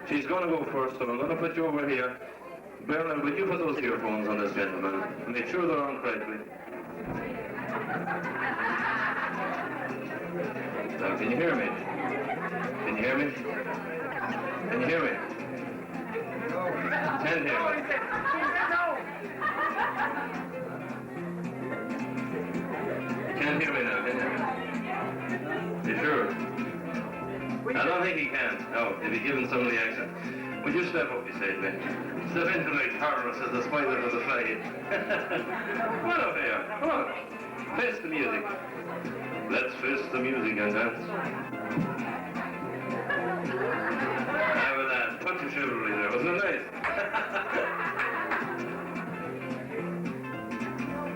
She's going to go first, so I'm going to put you over here. Bernard, will you put those earphones on this gentleman? Make sure they're on correctly. Now, can you hear me? Can you hear me? Can you hear me? Can't hear me. Can't hear me now, can you? You sure? I don't think he can. No, if he's given some of the accent. Would you step up, you say to me? Step into my tower, says the spider to the fly. Come on up here. Come on. Face the music. Let's face the music and dance. How about that? Touch of chivalry there, wasn't it nice?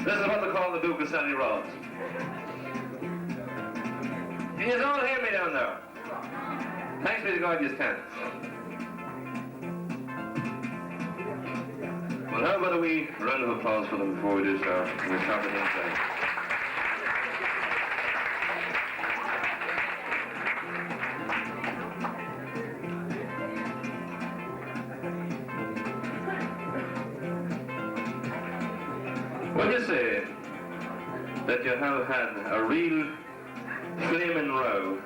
This is what they call the Duke of Sally Rods. Can you all hear me down there? Thanks be to God you can. Well, how about a wee round of applause for them before we do start? We'll start it inside. Would you say that you have had a real flaming row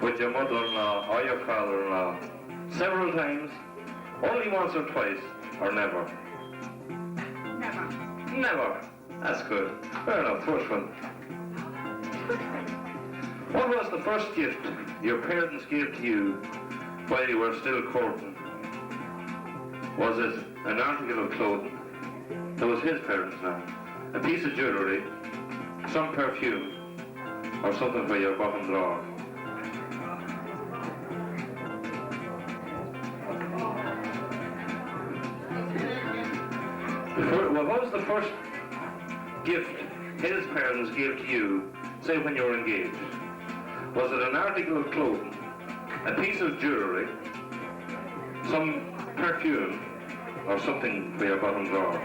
with your mother-in-law or your father-in-law several times, only once or twice, or never? Never. Never. That's good. Fair enough. First one. What was the first gift your parents gave to you while you were still courting? Was it an article of clothing? That was his parents now. A piece of jewellery, some perfume, or something for your bottom drawer? Well, what was the first gift his parents gave to you, say when you were engaged? Was it an article of clothing, a piece of jewellery, some perfume, or something for your bottom drawer?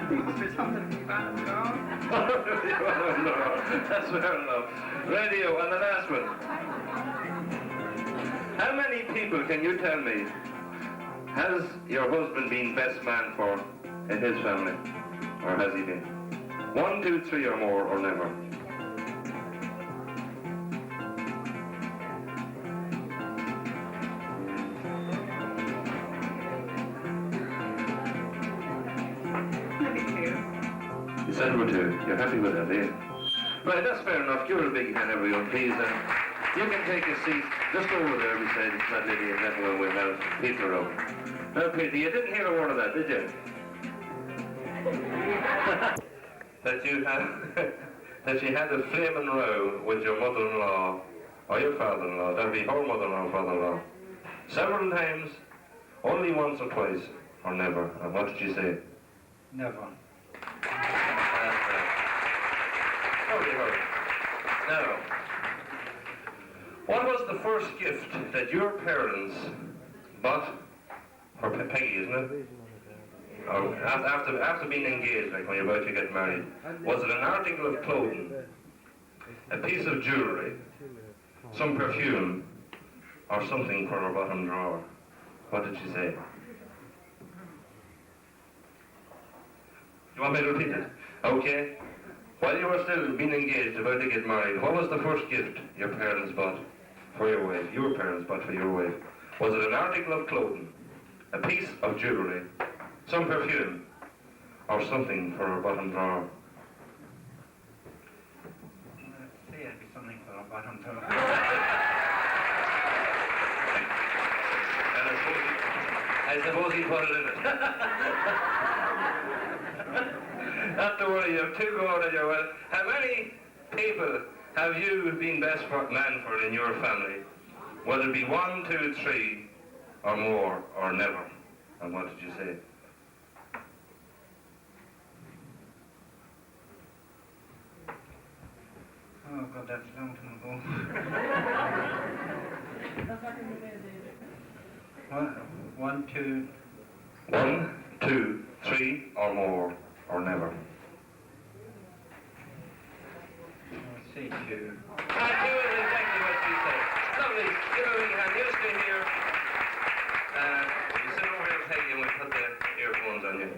For something for bottom drawer. No, that's fair enough. Radio, and the last one. How many people, can you tell me, has your husband been best man for in his family? Or has he been? 1, 2, 3 or more, or never? Maybe 2. You said number 2. You're happy with that, eh? Right, that's fair enough. Give her a big hand, everyone, please. You can take a seat just over there beside that lady and gentleman. We'll have Peter up. Now, Peter, you didn't hear a word of that, did you? That you had a flaming row with your mother-in-law or your father-in-law. That'd be her mother-in-law or father-in-law. Several times, only once or twice, or never. And what did you say? Never. Hurry. Now, what was the first gift that your parents bought for Peggy, isn't it? Or after being engaged, like when you're about to get married? Was it an article of clothing, a piece of jewellery, some perfume, or something for her bottom drawer? What did she say? You want me to repeat it? Okay. While you were still being engaged, about to get married, what was the first gift your parents bought for your wife? Your parents bought for your wife? Was it an article of clothing, a piece of jewellery, some perfume, or something for her bottom drawer? Let's say it'd be something for her bottom drawer. And I suppose he put it in it. Not to worry, you have 2 going on your well. How many people have you been best man for in your family? Will it be 1, 2, 3, or more, or never? And what did you say? Oh God, that's a long time ago. 1, 2. 1, 2, 3, or more, or never? I'll say 2. I knew it exactly what you said. Lovely. Give a big hand. You stay here. You sit over here, Peggy, and we'll put the earphones on you.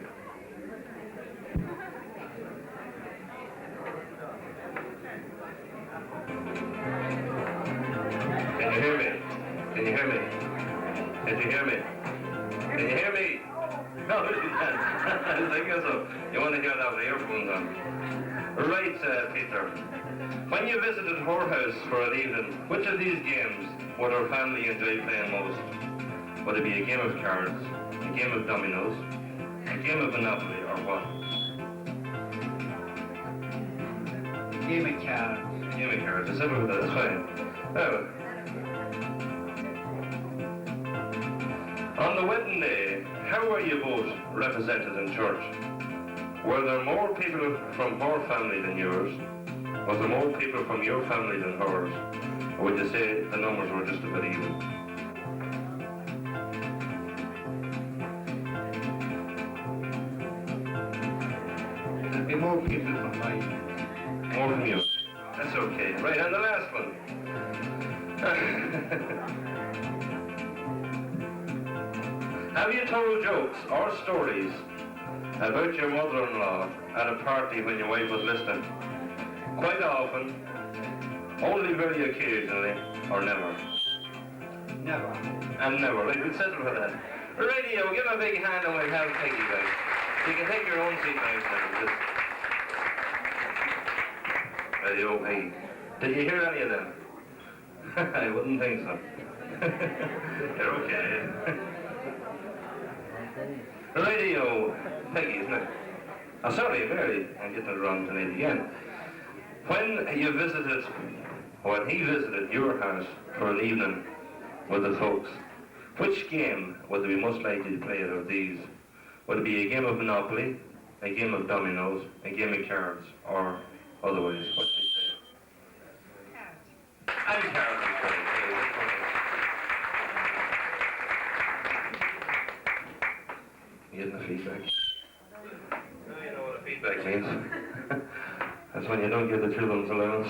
Can you hear me? Can you hear me? Can you hear me? Can you hear me? No, you can't. I guess so. You want to hear that with the earphones on. Right, Peter. When you visited her house for an evening, which of these games would her family enjoy playing most? Would it be a game of cards, a game of dominoes, a game of Monopoly, or what? Game of cards. A game of cards. I said with that. That's fine. Now, on the wedding day, how were you both represented in church? Were there more people from her family than yours? Was there more people from your family than hers? Or would you say the numbers were just a bit even? There'll be more people from mine. More from you. That's okay. Right, and the last one. Have you told jokes or stories about your mother-in-law at a party when your wife was listening? Quite often, only very occasionally, or never? Never. And never. Right, we'll settle for that. Radio, give a big hand and we'll have Peggy back. You can take your own seat now. Radio, Peggy. Did you hear any of them? I wouldn't think so. You're okay. Radio, Peggy, isn't it? Oh, sorry, Mary, I'm getting it wrong tonight again. When he visited your house for an evening with the folks, which game would they be most likely to play out of these? Would it be a game of Monopoly, a game of dominoes, a game of cards, or otherwise? What do you say? Cards. And cards, of course. You getting the feedback? Now you know what a feedback means. That's when you don't get the children's allowance.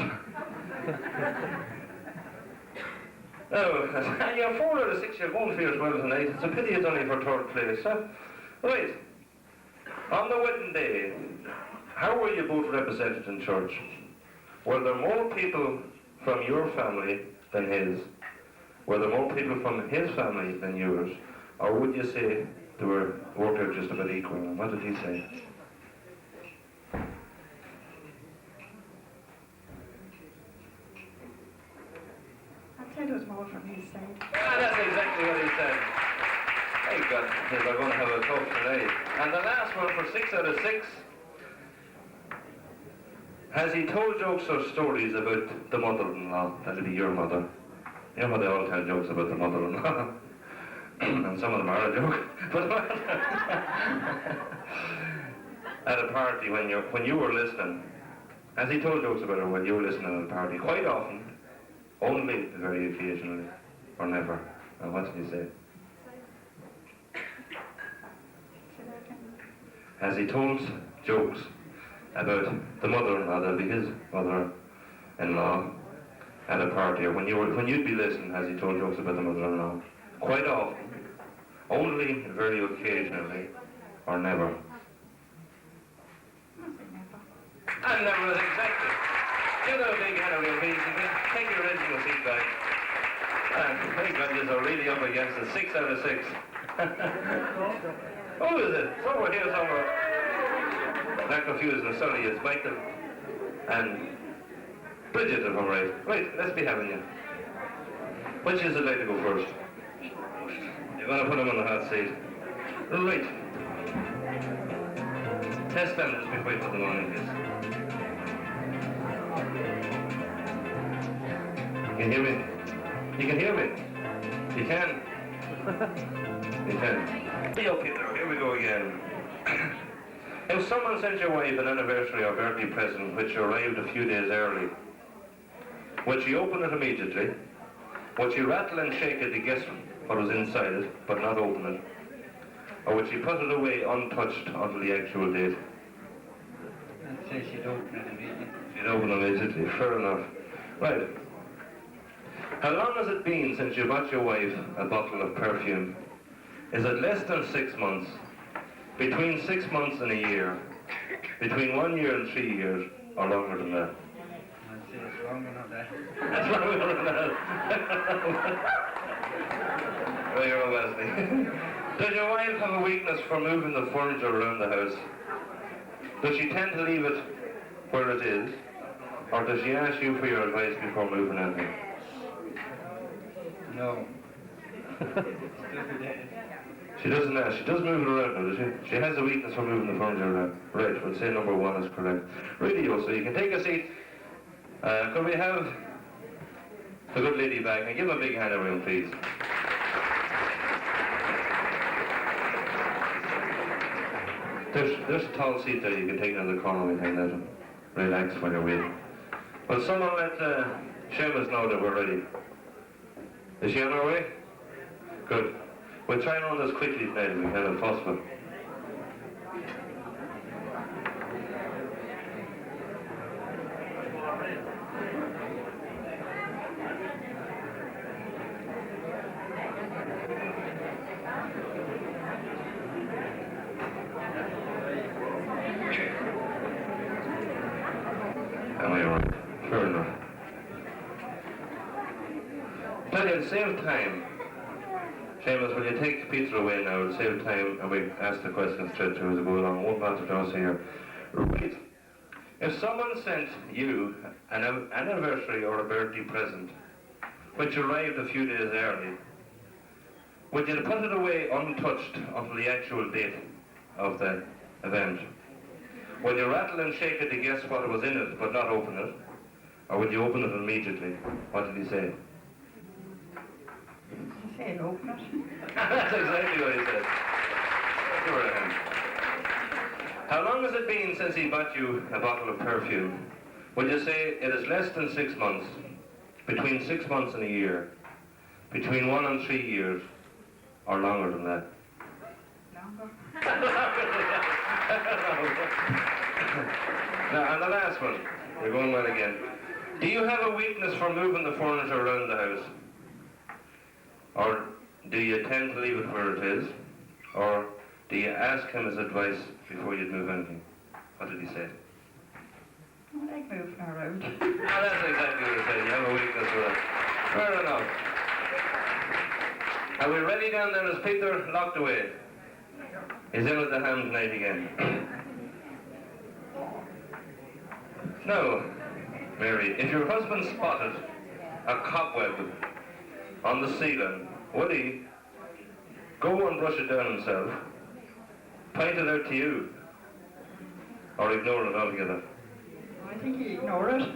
Oh, you're 4 out of 6, you're going for as well tonight. It's a pity it's only for third place, huh? Right. On the wedding day, how were you both represented in church? Were there more people from your family than his? Were there more people from his family than yours? Or would you say they were worked out just about equal? What did he say? I'd say there was more from his side. Ah, that's exactly what he said. Thank God, we're going to have a talk tonight. And the last one for 6 out of 6. Has he told jokes or stories about the mother-in-law? That'll be your mother. You know how they all tell jokes about the mother-in-law? And some of them are a joke. But at a party when you were listening, has he told jokes about her when you were listening at a party? Quite often, only very occasionally, or never. And what did he say? Has he told jokes about the mother-in-law, that'll be his mother-in-law, at a party, or when you'd be listening, has he told jokes about the mother-in-law? Quite often, only very occasionally, or never? And never is exactly. Give them a big hand of your feet. Take your original seat back. And my grudges are really up against it. 6 out of 6. Who is it? It's over here somewhere. Not confusing. Sorry, it's Michael and Bridget, if I'm right. Right, let's be having you. Which is it like to go first? You're going to put him on the hot seat. Right. Test them, just be quiet for the morning, please. You can hear me? You can hear me? You can? You can. Hey, okay, there. Here we go again. If someone sent your wife an anniversary or birthday present which arrived a few days early, would she open it immediately? Would she rattle and shake it to guess what was inside it, but not open it? Or would she put it away untouched until the actual date? I'd say she'd open it immediately. She'd open it immediately. Fair enough. Right. How long has it been since you bought your wife a bottle of perfume? Is it less than 6 months? Between 6 months and a year? Between 1 year and 3 years? Or longer than that? I'd say it's longer than that. That's longer than that. Well, you're a Wesley. Does your wife have a weakness for moving the furniture around the house? Does she tend to leave it where it is? Or does she ask you for your advice before moving anything? No. She doesn't ask. She does move it around, though, does she? She has a weakness for moving the furniture around. Right, we'll say number 1 is correct. Radio, so you can take a seat. Could we have the good lady back? And give him a big hand around, please. There's a tall seat there you can take in the corner behind that and relax while you're waiting. Will someone let Seamus know that we're ready? Is she on her way? Good. We'll try and run this quickly tonight if we can, if possible. Am I right? Fair enough. Tell you, to save time, Seamus, will you take Peter away now to save time and we ask the questions straight through as we go along? Won't matter to us here. Right. If someone sent you an anniversary or a birthday present, which arrived a few days early, would you put it away untouched until the actual date of the event? Would you rattle and shake it to guess what was in it but not open it? Or would you open it immediately? What did he say? He said open it. That's exactly what he said. Give her a hand. How long has it been since he bought you a bottle of perfume? Would you say it is less than 6 months? Between 6 months and a year? Between 1 and 3 years? Or longer than that? Longer. Now, and the last one. We're going well again. Do you have a weakness for moving the furniture around the house? Or do you tend to leave it where it is? Or do you ask him his advice before you move anything? What did he say? I like moving around. Oh, that's exactly what he said. You have a weakness for that. Fair enough. Are we ready down there? Is Peter locked away? He's in with the ham tonight again. Now, Mary, if your husband spotted a cobweb on the ceiling, would he go and brush it down himself, point it out to you, or ignore it altogether? I think he ignored it.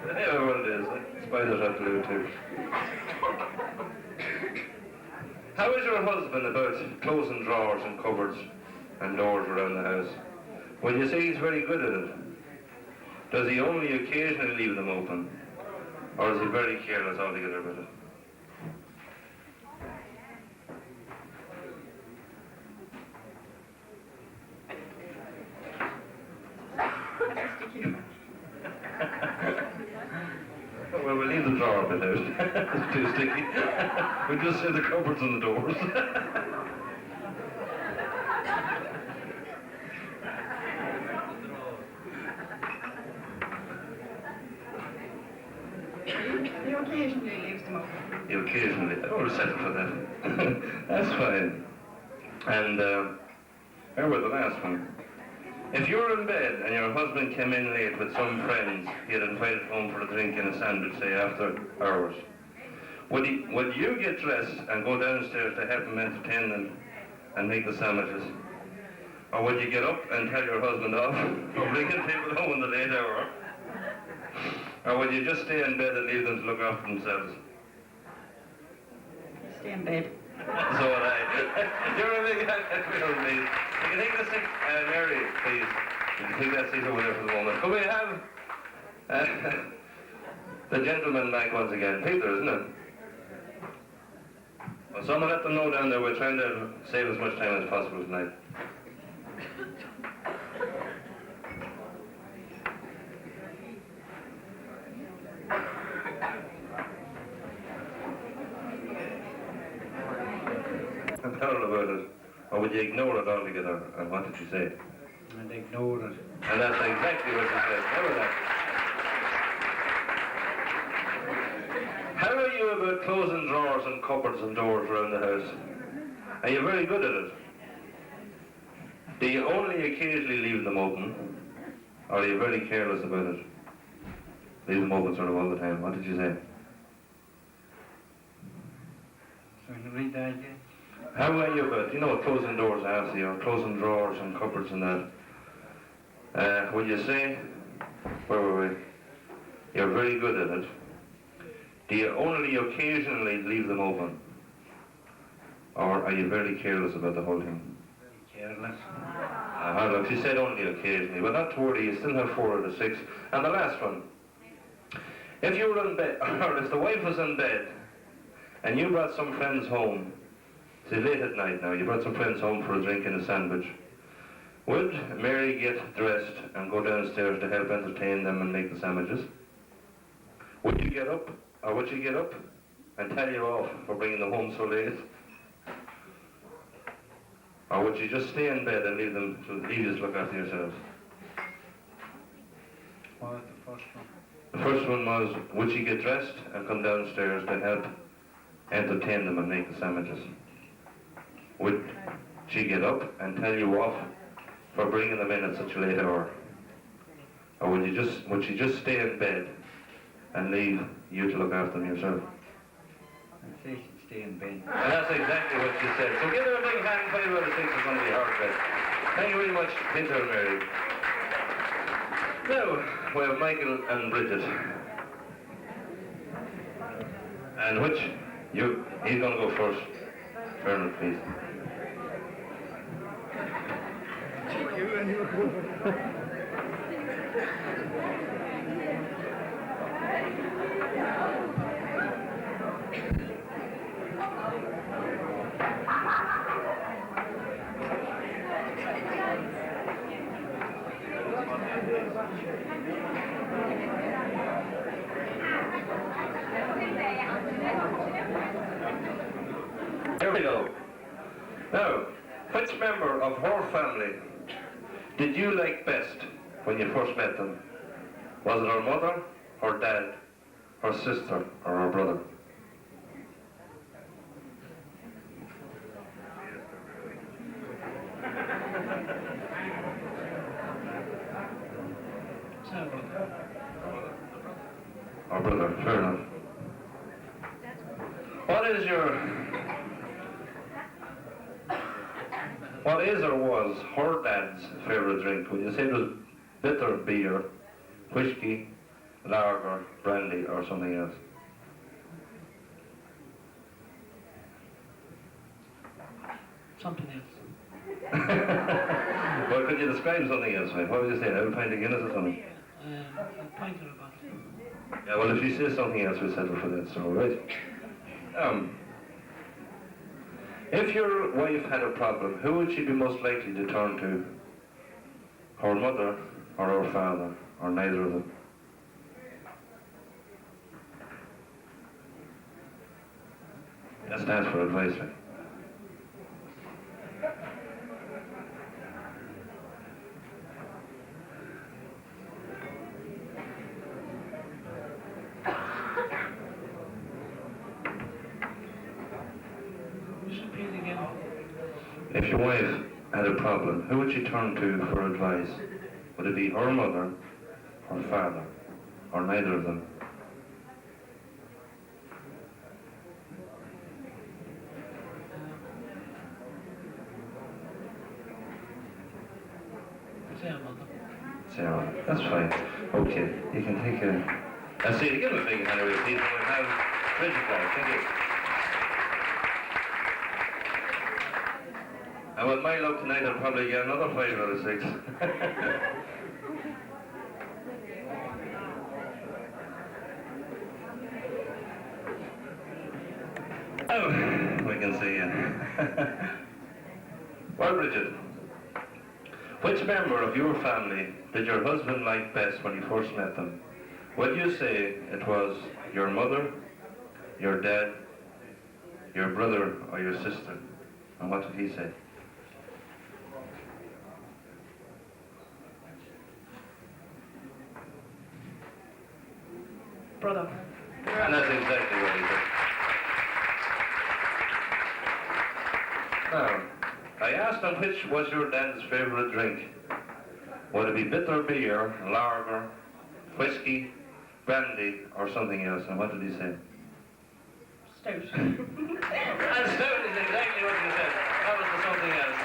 Yeah, what it is. Spiders have to do it too. How is your husband about closing drawers and cupboards and doors around the house? Would you say he's very good at it? Does he only occasionally leave them open? Or is he very careless altogether with it? Well, we'll leave the drawer bit out. It's too sticky. We'll just say the cupboards and the doors. He occasionally leaves them open. You occasionally. Oh, we'll settle for that. That's fine. And here was the last one. If you were in bed and your husband came in late with some friends he had invited home for a drink and a sandwich, say after hours, would you get dressed and go downstairs to help him entertain them and make the sandwiches? Or would you get up and tell your husband off for bringing people home in the late hour? Or would you just stay in bed and leave them to look after themselves? Stay in bed. So would I. You're a big help, please. You can take the seat, Mary, please. You can take that seat over there for the moment. Could we have the gentleman back once again? Peter, isn't it? Well, someone let them know down there we're trying to save as much time as possible tonight. Or would you ignore it altogether? And what did you say? And ignored it. And that's exactly what you said. Remember that. How are you about closing drawers and cupboards and doors around the house? Are you very good at it? Do you only occasionally leave them open? Or are you very careless about it? Leave them open sort of all the time. What did you say? So you read that again? How are you about, closing doors, I asked you, or closing drawers and cupboards and that? Would you say, where were we? You're very good at it. Do you only occasionally leave them open? Or are you very careless about the whole thing? Very careless. Look, she said only occasionally, but not to worry, you still have 4 out of 6. And the last one. If you were in bed, or if the wife was in bed, and you brought some friends home, say late at night now, you brought some friends home for a drink and a sandwich, would Mary get dressed and go downstairs to help entertain them and make the sandwiches? Would you get up, or would you get up and tell you off for bringing them home so late? Or would you just stay in bed and leave you to look after yourselves? What was the first one? The first one was, would you get dressed and come downstairs to help entertain them and make the sandwiches? Would she get up and tell you off for bringing them in at such a late hour? Or would she just stay in bed and leave you to look after them yourself? I'd say she'd stay in bed. And that's exactly what she said. So give her a big hand. 5 out of 6 is going to be hard bet. Thank you very much, Peter and Mary. Now, we have Michael and Bridget. And he's going to go first. Bernard, please. Here we go. Now, which member of her family did you like best when you first met them? Was it her mother, her dad, her sister, or her brother? Her brother, fair enough. What is or was her dad's favourite drink? Would you say it was bitter beer, whiskey, lager, brandy, or something else? Something else. Well, could you describe something else? What would you say? A pint of Guinness or something? A pint or a bottle. Yeah, well, if she says something else, we'll settle for that, so, right? If your wife had a problem, who would she be most likely to turn to? Her mother or her father, or neither of them? Just ask for advice, right? If your wife had a problem, who would she turn to for advice? Would it be her mother, her father, or neither of them? Sarah, that's fine. Okay, you can take a... I see, give him a big hand away, please, and we'll have Bridget back. Thank you. And with my luck tonight, I'll probably get another 5 out of 6. Oh, we can see you. Well, Bridget, which member of your family did your husband like best when you first met them? Would you say it was your mother, your dad, your brother, or your sister? And what did he say? Brother. And that's exactly what he did. Now, I asked him which was your dad's favourite drink. Would it be bitter beer, lager, whiskey, brandy, or something else? And what did he say? Stout. And stout is exactly what he said. That was the something else.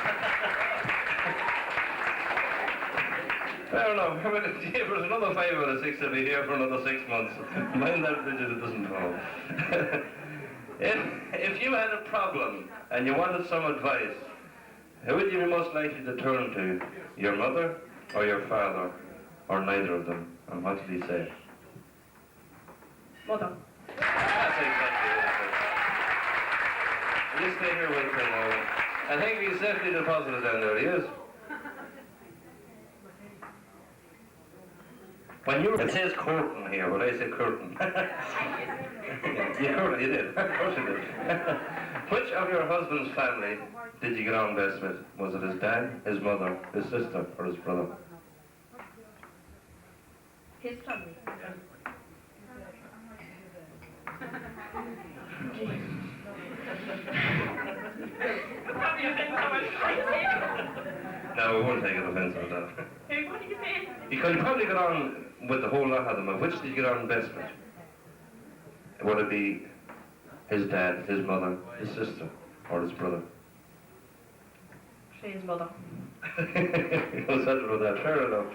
I don't know. If there's another 5 out of 6 to be here for another 6 months. Mind that digit, it doesn't fall. If you had a problem and you wanted some advice, who would you be most likely to turn to? Your mother or your father? Or neither of them? And what did he say? Mother. That's exactly what he said. You stay here with me now. I think he's safely deposited down there. He is. When you it says curtain here, but I say curtain. You did. Of course you did. Which of your husband's family did you get on best with? Was it his dad, his mother, his sister, or his brother? His family. No, we won't take an offence at that. Hey, what did you say? You could probably get on with the whole lot of them. Which did you get on best with? Would it be his dad, his mother, his sister, or his brother? His mother. You'll settle with that, fair enough.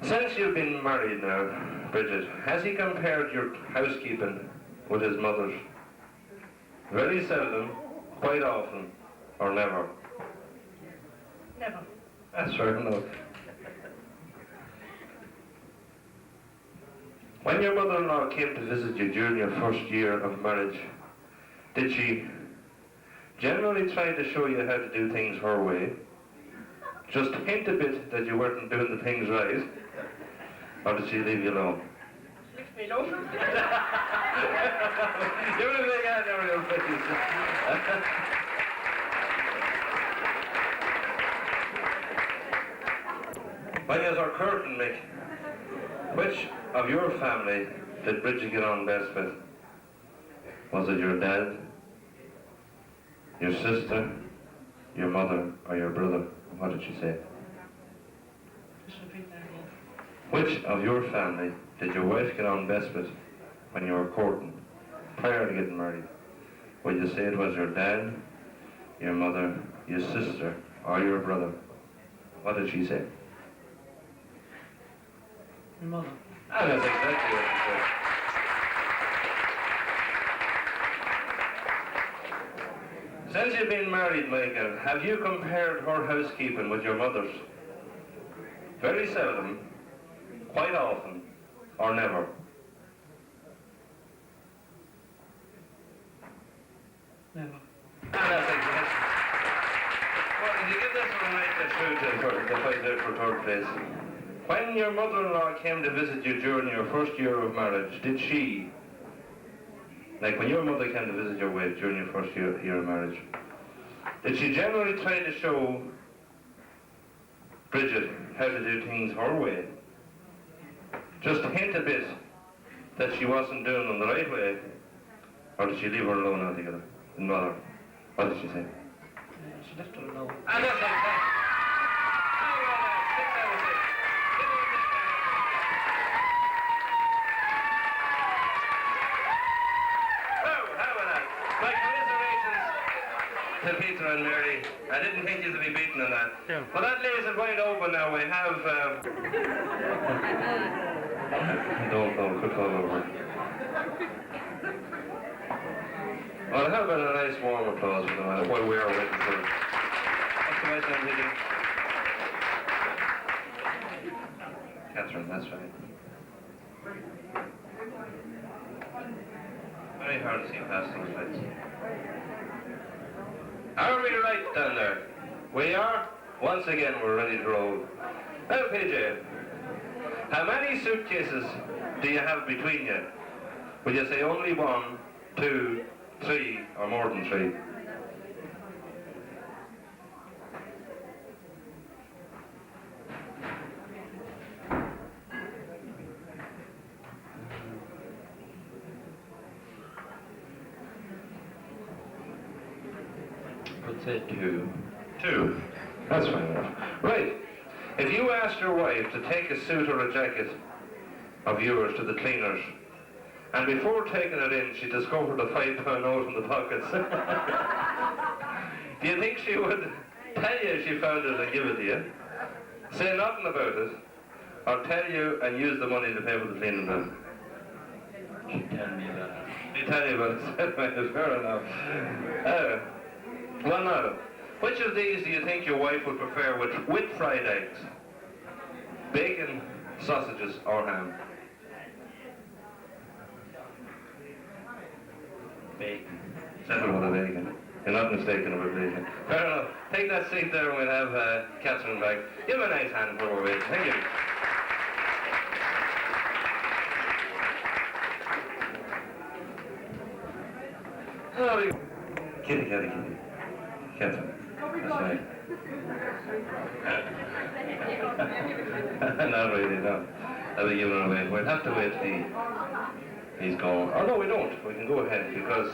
Since you've been married now, Bridget, has he compared your housekeeping with his mother's? Very seldom, quite often, or never? Never. That's fair enough. When your mother-in-law came to visit you during your first year of marriage, did she generally try to show you how to do things her way? Just hint a bit that you weren't doing the things right? Or did she leave you alone? Leave me alone. You're a big hand, Ariel, When you our curtain, Mick, which of your family did Bridget get on best with? Was it your dad, your sister, your mother, or your brother? What did she say? Just repeat that again. Which of your family did your wife get on best with when you were courting, prior to getting married? Would you say it was your dad, your mother, your sister, or your brother? What did she say? Your mother. And that's exactly what she said. Since you've been married, Michael, have you compared her housekeeping with your mother's? Very seldom, quite often, or never? Never. And that's exactly. Well, did you get this one right through to fight out for third place? When your mother-in-law came to visit you during your first year of marriage, did she, like when your mother came to visit your wife during your first year of marriage, did she generally try to show Bridget how to do things her way? Just hint a bit that she wasn't doing them the right way, or did she leave her alone altogether? And mother, what did she say? She left her alone. And that's like to Peter and Mary. I didn't think you'd be beaten on that. Yeah. Well, that leaves it wide open now. We have... don't, could fall over. Well, how about a nice warm applause for them while we are waiting for it. What's the nice name, Lydia? Catherine, that's right. Very hard to see past those lights. Are we right down there? We are? Once again, we're ready to roll. Well, PJ, how many suitcases do you have between you? Would you say only 1, 2, 3, or more than 3? would say 2. 2. That's fine enough. Right. If you asked your wife to take a suit or a jacket of yours to the cleaners, and before taking it in, she discovered a £5 note in the pockets, do you think she would tell you she found it and give it to you, say nothing about it, or tell you and use the money to pay for the cleaning bill? She'd tell me about it. She'd tell you about it. Fair enough. Well now, which of these do you think your wife would prefer with fried eggs? Bacon, sausages, or ham? Bacon. Settle with a bacon. You're not mistaken about bacon. Fair enough. Take that seat there and we'll have Catherine back. Give him a nice hand while we're waiting. Thank you. Oh, kitty. Catherine. That's right. Not really, no. I'll be giving it away. We'll have to wait till he's gone. Oh, no, we don't. We can go ahead because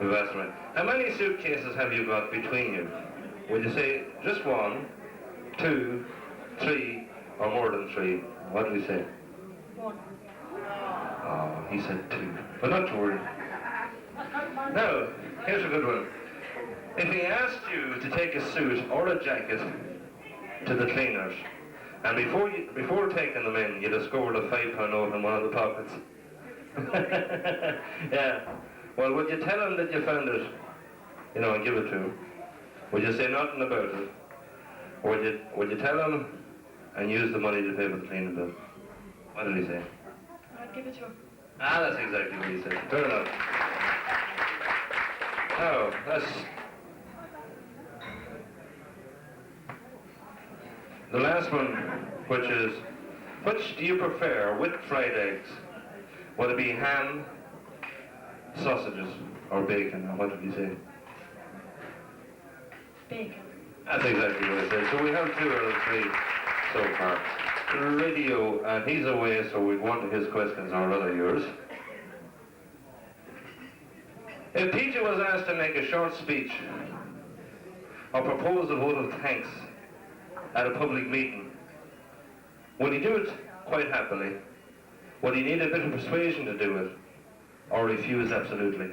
we've asked him. How many suitcases have you got between you? Would you say just 1, 2, 3, or more than 3? What did he say? 1. Oh, he said 2. But not to worry. Now, here's a good one. If he asked you to take a suit or a jacket to the cleaners, and before taking them in, you discovered a £5 note in one of the pockets. Yeah. Well, would you tell him that you found it, and give it to him? Would you say nothing about it? Or would you tell him and use the money to pay for the cleaning bill? What did he say? I'd give it to him. Ah, that's exactly what he said. Fair enough. Now, that's the last one, which do you prefer with fried eggs? Would it be ham, sausages, or bacon? Or what did he say? Bacon. That's exactly what he said. So we have 2 out of 3 so far. Radio, and he's away, so we go on to his questions, or rather yours. If PJ was asked to make a short speech or propose a vote of thanks at a public meeting, would he do it quite happily? Would he need a bit of persuasion to do it, or refuse absolutely?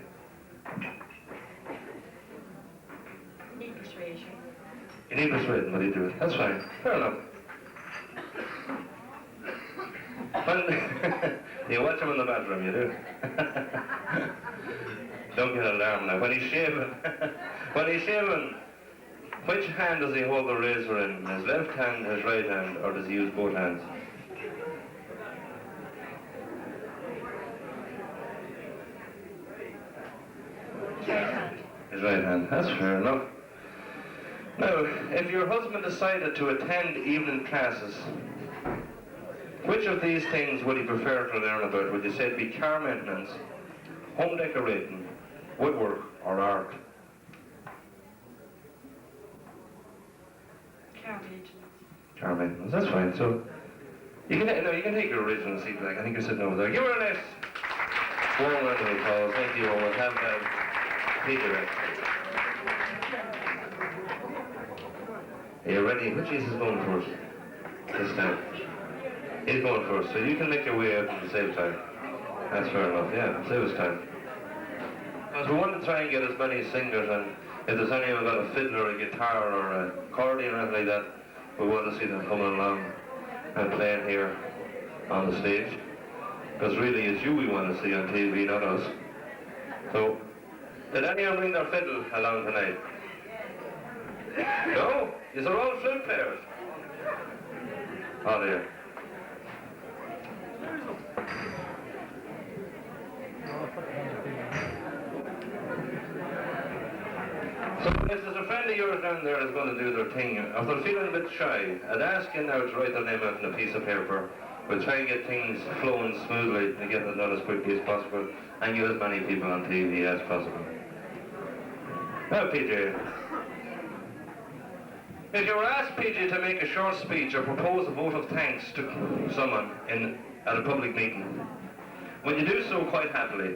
Need persuasion. You need persuasion, would he do it? That's fine. Fair enough. You watch him in the bathroom, you do. Don't get alarmed now. When he's shaving, which hand does he hold the razor in? His left hand, his right hand, or does he use both hands? Right hand. His right hand. That's fair enough. Now, if your husband decided to attend evening classes, which of these things would he prefer to learn about? Would you say it'd be car maintenance, home decorating, woodwork, or art? Car maintenance. Car maintenance. That's fine. So you can take your original seat back. I think you're sitting over there. Give her a nice warm round of applause. Thank you. We'll have Peter back. Are you ready? Which is going first this time? He's going first, so you can make your way out and save time. That's fair enough, yeah, save us time. Because we want to try and get as many singers, and if there's anyone got a fiddle or a guitar or a accordion or anything like that, we want to see them coming along and playing here on the stage. Because really it's you we want to see on TV, not us. So, did anyone bring their fiddle along tonight? No? These are all flute players. Oh dear. So if there's a friend of yours down there that's going to do their thing, if they're feeling a bit shy, I'd ask you now to write their name out on a piece of paper. We'll try and get things flowing smoothly and get it done as quickly as possible and get as many people on TV as possible. Now, PJ, if you were asked, PJ, to make a short speech or propose a vote of thanks to someone at a public meeting, would you do so quite happily?